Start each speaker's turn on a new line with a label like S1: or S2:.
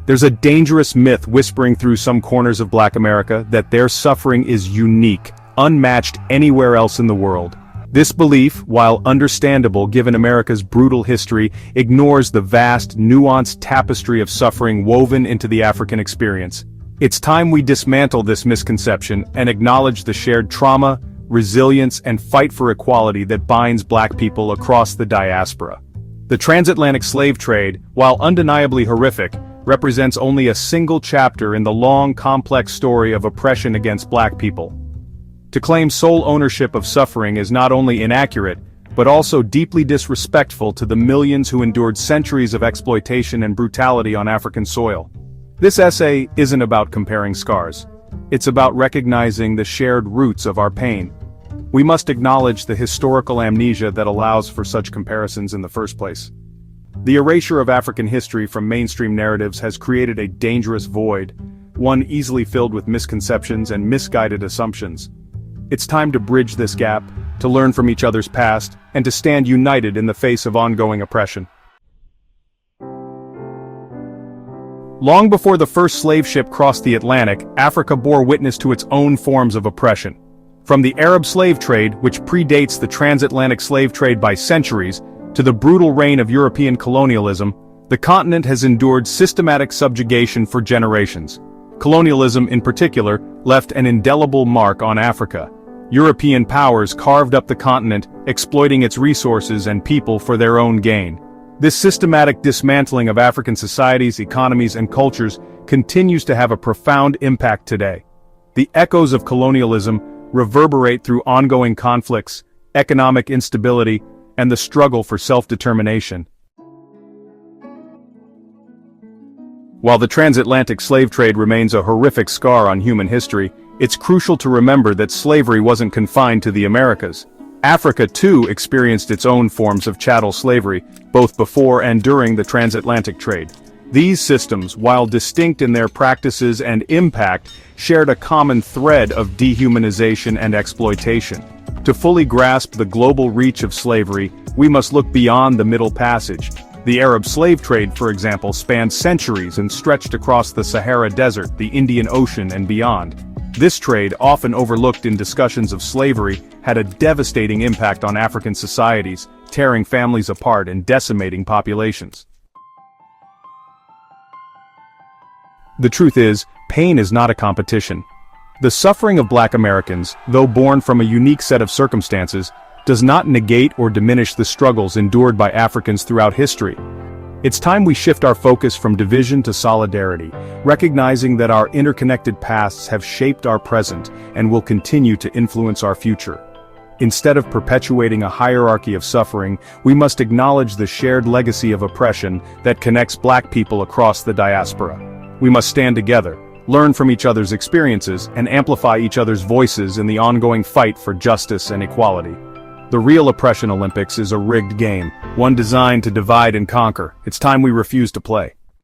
S1: There's a dangerous myth whispering through some corners of Black America that their suffering is unique, unmatched anywhere else in the world. This belief, while understandable given America's brutal history, ignores the vast, nuanced tapestry of suffering woven into the African experience. It's time we dismantle this misconception and acknowledge the shared trauma, resilience, and fight for equality that binds Black people across the diaspora. The transatlantic slave trade, while undeniably horrific, represents only a single chapter in the long, complex story of oppression against Black people. To claim sole ownership of suffering is not only inaccurate, but also deeply disrespectful to the millions who endured centuries of exploitation and brutality on African soil. This essay isn't about comparing scars. It's about recognizing the shared roots of our pain. We must acknowledge the historical amnesia that allows for such comparisons in the first place. The erasure of African history from mainstream narratives has created a dangerous void, one easily filled with misconceptions and misguided assumptions. It's time to bridge this gap, to learn from each other's past, and to stand united in the face of ongoing oppression. Long before the first slave ship crossed the Atlantic, Africa bore witness to its own forms of oppression. From the Arab slave trade, which predates the transatlantic slave trade by centuries, to the brutal reign of European colonialism, the continent has endured systematic subjugation for generations. Colonialism, in particular, left an indelible mark on Africa. European powers carved up the continent, exploiting its resources and people for their own gain. This systematic dismantling of African societies, economies, and cultures continues to have a profound impact today. The echoes of colonialism reverberate through ongoing conflicts, economic instability, and the struggle for self-determination. While the transatlantic slave trade remains a horrific scar on human history, it's crucial to remember that slavery wasn't confined to the Americas. Africa, too, experienced its own forms of chattel slavery, both before and during the transatlantic trade. These systems, while distinct in their practices and impact, shared a common thread of dehumanization and exploitation. To fully grasp the global reach of slavery, we must look beyond the Middle Passage. The Arab slave trade, for example, spanned centuries and stretched across the Sahara Desert, the Indian Ocean, and beyond. This trade, often overlooked in discussions of slavery, had a devastating impact on African societies, tearing families apart and decimating populations. The truth is, pain is not a competition. The suffering of Black Americans, though born from a unique set of circumstances, does not negate or diminish the struggles endured by Africans throughout history. It's time we shift our focus from division to solidarity, recognizing that our interconnected pasts have shaped our present and will continue to influence our future. Instead of perpetuating a hierarchy of suffering, we must acknowledge the shared legacy of oppression that connects Black people across the diaspora. We must stand together, learn from each other's experiences, and amplify each other's voices in the ongoing fight for justice and equality. The real Oppression Olympics is a rigged game, one designed to divide and conquer. It's time we refuse to play.